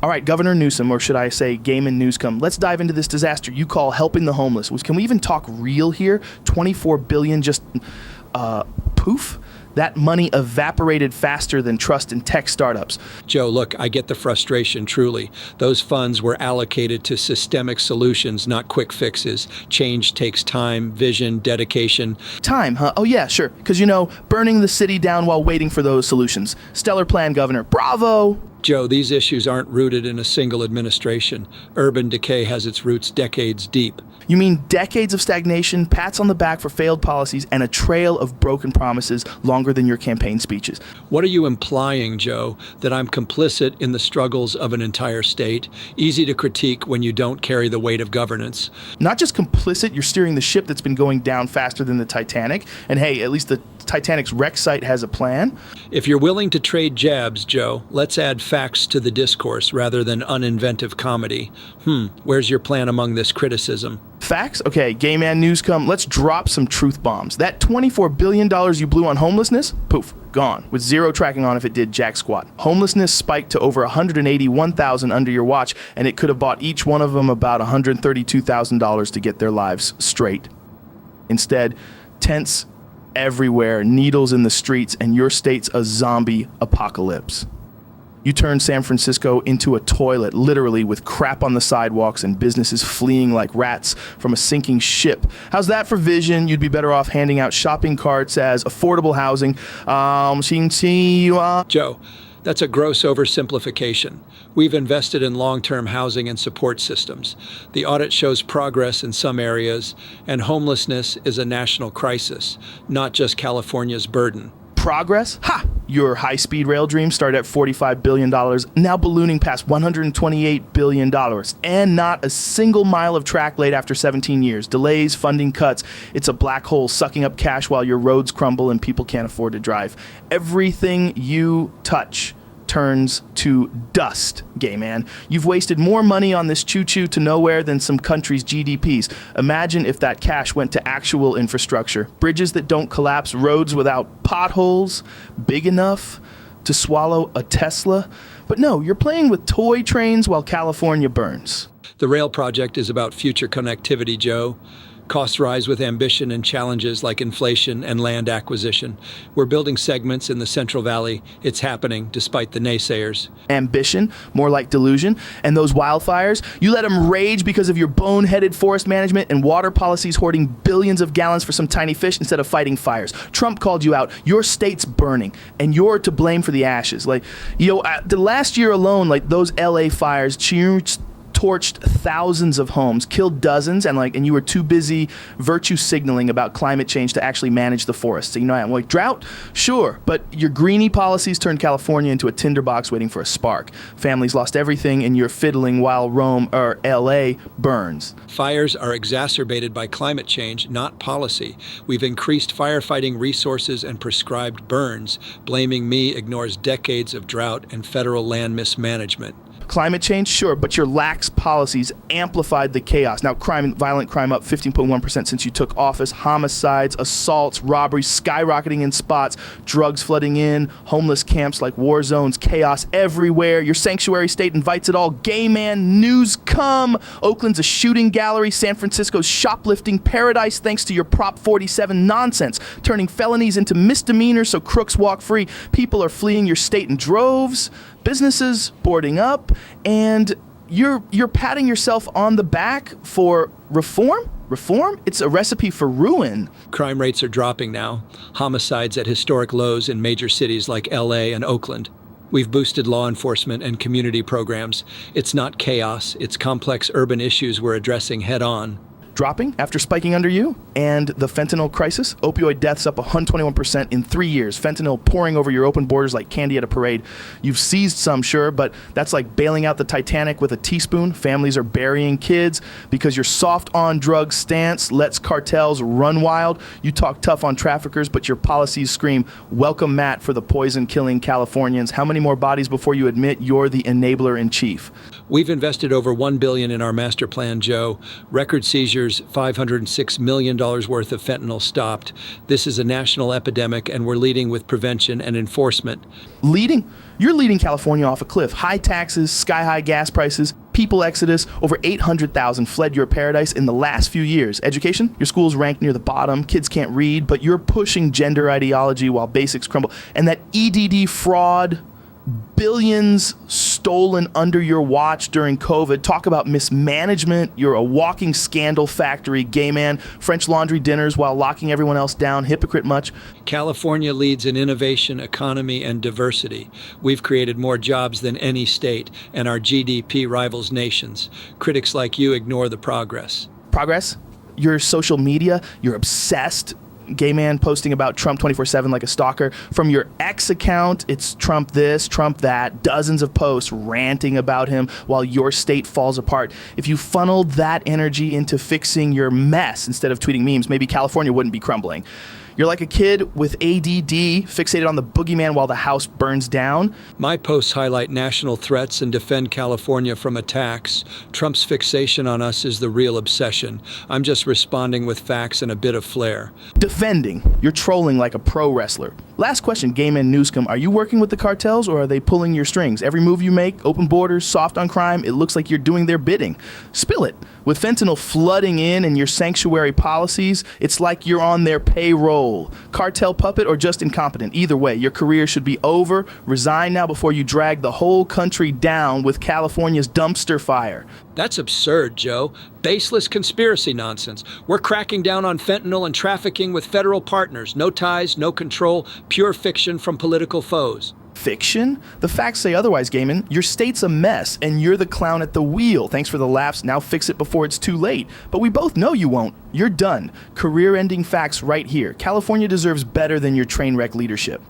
All right, Governor Newsom, or should I say Gayman newscum, let's dive into this disaster you call helping the homeless. Can we even talk real here? $24 billion just poof? That money evaporated faster than trust in tech startups. Joe, look, I get the frustration, truly. Those funds were allocated to systemic solutions, not quick fixes. Change takes time, vision, dedication. Time, huh? Oh yeah, sure. Because, burning the city down while waiting for those solutions. Stellar plan, Governor. Bravo! Joe, these issues aren't rooted in a single administration. Urban decay has its roots decades deep. You mean decades of stagnation, pats on the back for failed policies, and a trail of broken promises longer than your campaign speeches? What are you implying, Joe? That I'm complicit in the struggles of an entire state? Easy to critique when you don't carry the weight of governance. Not just complicit, you're steering the ship that's been going down faster than the Titanic. And hey, at least the Titanic's wreck site has a plan. If you're willing to trade jabs, Joe, let's add facts to the discourse rather than uninventive comedy. Where's your plan among this criticism? Facts? Okay, Gayman newscum, let's drop some truth bombs. That $24 billion you blew on homelessness, poof, gone, with zero tracking on if it did jack squat. Homelessness spiked to over 181,000 under your watch, and it could have bought each one of them about $132,000 to get their lives straight. Instead, tents everywhere, needles in the streets, and your state's a zombie apocalypse. You turned San Francisco into a toilet, literally, with crap on the sidewalks and businesses fleeing like rats from a sinking ship. How's that for vision? You'd be better off handing out shopping carts as affordable housing. Joe, that's a gross oversimplification. We've invested in long-term housing and support systems. The audit shows progress in some areas, and homelessness is a national crisis, not just California's burden. Progress? Ha! Your high-speed rail dream started at $45 billion, now ballooning past $128 billion. And not a single mile of track laid after 17 years. Delays, funding cuts. It's a black hole sucking up cash while your roads crumble and people can't afford to drive. Everything you touch turns to dust, gay man. You've wasted more money on this choo-choo to nowhere than some countries' GDPs. Imagine if that cash went to actual infrastructure. Bridges that don't collapse, roads without potholes, big enough to swallow a Tesla. But no, you're playing with toy trains while California burns. The rail project is about future connectivity, Joe. Costs rise with ambition and challenges like inflation and land acquisition. We're building segments in the Central Valley. It's happening despite the naysayers. Ambition, more like delusion. And those wildfires, you let them rage because of your boneheaded forest management and water policies hoarding billions of gallons for some tiny fish instead of fighting fires. Trump called you out. Your state's burning, and you're to blame for the ashes. The last year alone, those LA fires, torched thousands of homes, killed dozens, and you were too busy virtue signaling about climate change to actually manage the forest. So I'm like, drought? Sure, but your greenie policies turned California into a tinderbox waiting for a spark. Families lost everything, and you're fiddling while LA burns. Fires are exacerbated by climate change, not policy. We've increased firefighting resources and prescribed burns. Blaming me ignores decades of drought and federal land mismanagement. Climate change, sure, but your lax policies amplified the chaos. Now, violent crime up 15.1% since you took office. Homicides, assaults, robberies skyrocketing in spots. Drugs flooding in. Homeless camps like war zones. Chaos everywhere. Your sanctuary state invites it all. Gayman newscum. Oakland's a shooting gallery. San Francisco's shoplifting paradise thanks to your Prop 47 nonsense, turning felonies into misdemeanors so crooks walk free. People are fleeing your state in droves. Businesses boarding up, and you're patting yourself on the back for reform? Reform? It's a recipe for ruin. Crime rates are dropping now. Homicides at historic lows in major cities like LA and Oakland. We've boosted law enforcement and community programs. It's not chaos, it's complex urban issues we're addressing head on. Dropping after spiking under you, and the fentanyl crisis. Opioid deaths up 121% in 3 years. Fentanyl pouring over your open borders like candy at a parade. You've seized some, sure, but that's like bailing out the Titanic with a teaspoon. Families are burying kids because your soft on drugs stance lets cartels run wild. You talk tough on traffickers, but your policies scream, welcome Matt for the poison killing Californians. How many more bodies before you admit you're the enabler in chief? We've invested over $1 billion in our master plan, Joe. Record seizures years, $506 million worth of fentanyl stopped. This is a national epidemic, and we're leading with prevention and enforcement. Leading? You're leading California off a cliff. High taxes, sky-high gas prices, people exodus. Over 800,000 fled your paradise in the last few years. Education? Your school's ranked near the bottom. Kids can't read, but you're pushing gender ideology while basics crumble. And that EDD fraud, billions stolen under your watch during COVID. Talk about mismanagement. You're a walking scandal factory. Gayman, French laundry dinners while locking everyone else down. Hypocrite much? California leads in innovation, economy, and diversity. We've created more jobs than any state, and our GDP rivals nations. Critics like you ignore the progress. Progress? Your social media, you're obsessed. Gayman posting about Trump 24/7 like a stalker. From your ex account, it's Trump this, Trump that, dozens of posts ranting about him while your state falls apart. If you funneled that energy into fixing your mess instead of tweeting memes, maybe California wouldn't be crumbling. You're like a kid with ADD, fixated on the boogeyman while the house burns down. My posts highlight national threats and defend California from attacks. Trump's fixation on us is the real obsession. I'm just responding with facts and a bit of flair. Defending. You're trolling like a pro wrestler. Last question, Gayman, newscum. Are you working with the cartels or are they pulling your strings? Every move you make, open borders, soft on crime, it looks like you're doing their bidding. Spill it. With fentanyl flooding in and your sanctuary policies, it's like you're on their payroll. Cartel puppet or just incompetent? Either way, your career should be over. Resign now before you drag the whole country down with California's dumpster fire. That's absurd, Joe. Baseless conspiracy nonsense. We're cracking down on fentanyl and trafficking with federal partners. No ties, no control, pure fiction from political foes. Fiction? The facts say otherwise, Gayman. Your state's a mess, and you're the clown at the wheel. Thanks for the laughs. Now fix it before it's too late. But we both know you won't. You're done. Career-ending facts right here. California deserves better than your train wreck leadership.